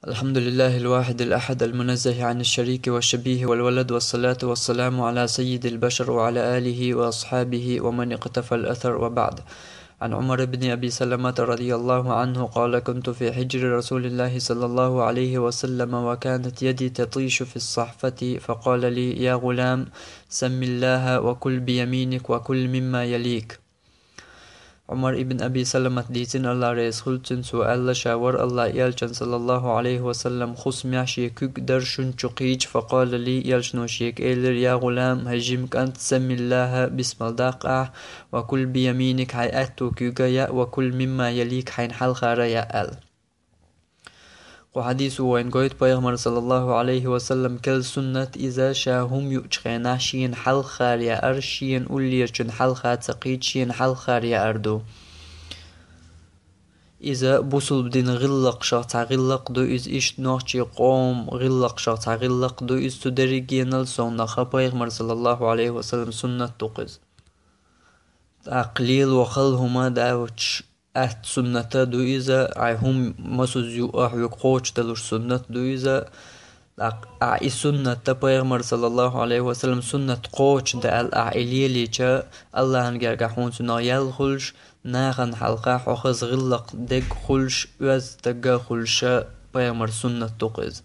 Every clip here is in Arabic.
الحمد لله الواحد الأحد المنزه عن الشريك والشبيه والولد، والصلاة والسلام على سيد البشر وعلى آله وأصحابه ومن اقتفى الأثر، وبعد. عن عمر بن أبي سلمة رضي الله عنه قال: كنت في حجر رسول الله صلى الله عليه وسلم، وكانت يدي تطيش في الصحفة، فقال لي: يا غلام، سم الله وكل بيمينك وكل مما يليك. عمر ابن أبي سلمة ديتن الله رئيس خلتن سؤال شاور الله يلشن صلى الله عليه وسلم خصم يعشيكك درشن شقيج، فقال لي: يلشنو شيك إيلر يا غلام، هجمك أن تسمي الله بسم الداقع وكل بيمينك حيأتو كيغايا وكل مما يليك حين حل خاريا أل. وحديث وين قويت بيغمر صلى الله عليه وسلم كل سنة إذا شاهم يؤجخين عشين حل خاريا أرشين أوليرشن حل خاتقيتشين حل خاريا أردو. إذا بوصل بدين غلق شاطع غلق دو إز إشت نوحشي قوم غلق شاطع غلق دو إز تدريجي نلسون نخا بيغمر صلى الله عليه وسلم سنة تقز قليل وخلهما داوش أهت سنة دو إذا عهم مسوز يؤح يقوش دلوش سنة دو إذا أعي سنة بيغمر صلى الله عليه وسلم سنة قوش دا الأعيلية ليجا الله هنجرقحون سنة يلخلش ناغن حلقا حوخز غلق دق خلش وز دقا خلشا بيغمر سنة تقز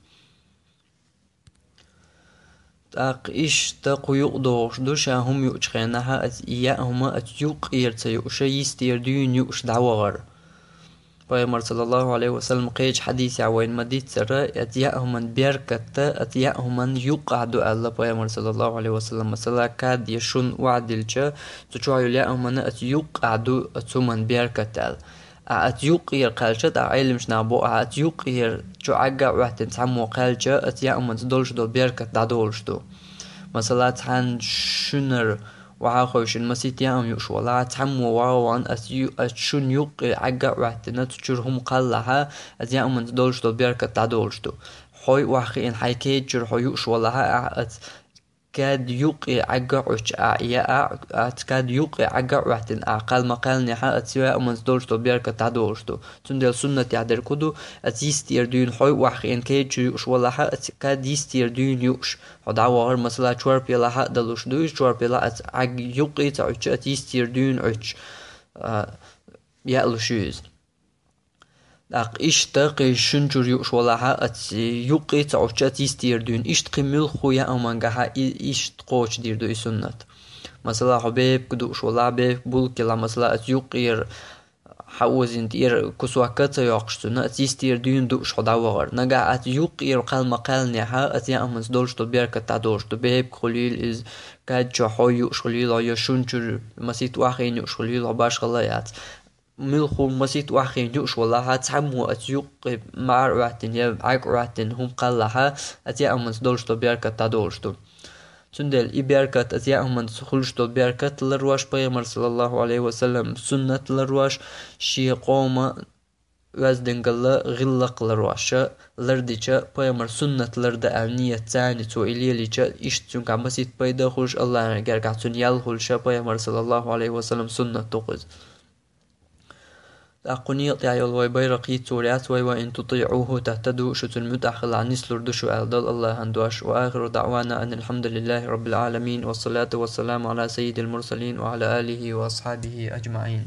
تاق إش تاقو يقدوش دوشا هم يؤجخينها إياهما يوق إيرتا يؤشا يستير ديون يؤش دعوغر. بيغمر صلى الله عليه وسلم قيج حديث عوين مديد سرى أتياهمن بيركتا أتياهمن يقعدو ألا بيغمر صلى الله عليه وسلم مثلا كاد يشون وعدلجا تشوعو يلاهمن أتيقعدو أتومن بيركتا أتيقير قالجا عيلمش نابو أتيقير جو عقا وحتن تعمو قالجا أتياهمن تدولش دول بيركت دادولش دو مثلا تحان شنر وعاخوش المسيت يام يوش ولا تعمو وعوان أتشون يوق عقا وحتنا تشرهم قلها أتيام من تدولش دول بيركة تعدولش دو حوي وحقين حيكيت جر حوي يوش ولا كاد يوقي عقا وش كاد يوقي عقا وحتن أقل مقال نحا أتسيوا من تدولش دول بيركة تعدولش دو تندل سنة يعدر كدو أتيستير دون حوي وحقين كيت جر يوش ولا كاد يستير دون يوش ودعوا غير مثلا شوار بيلا حق دلوش دوش شوار بيلا عق يوقي تعوش أتيستير دون عش يألوشيز اق اشتاقي شنجر يوش ولا حق يوقي تعوش أتيستير دون اشتقي ملخو يا أمانجها اشتقوش دير دو سنة مثلا حبيب كدوش ولا حبيب بولكلا مثلا أتيوقير حوزين تير كسوكات يقشتنا أتيستير دين دوش خداوغر نجا أتيوقير قال مقال نها أتيا أمس دولش تبيرك تعدوش تبيب خليل إز كاد جحوي يوش خليل يا شنجر مسيت واخين يوش خليل باش خلايات ملخو مسيت واخين يوش والله هتحمو أتيوق مع راتن يا عق راتن هم قال لها أتيا أمس دولش تبيرك تعدوش تو تندل إبياركات أتياهم من تخلش دول بياركات للرواش بيغمر صلى الله عليه وسلم سنة للرواش شي قوما وزدنقل غلق للرواشا لردجا بيغمر سنة لرد أعنية تاني تو إليه لجا إشتون كعبسيت بيدا خلش الله نقارقعتون يالخلشا بيغمر صلى الله عليه وسلم سنة تقز أقنيط يا يلوي بيرقي توريات وإن تطيعوه تهتدوا شتو المتأخل عن نسلر دشو أعدال الله هندواش. وآخر دعوانا أن الحمد لله رب العالمين، والصلاة والسلام على سيد المرسلين وعلى آله وأصحابه أجمعين.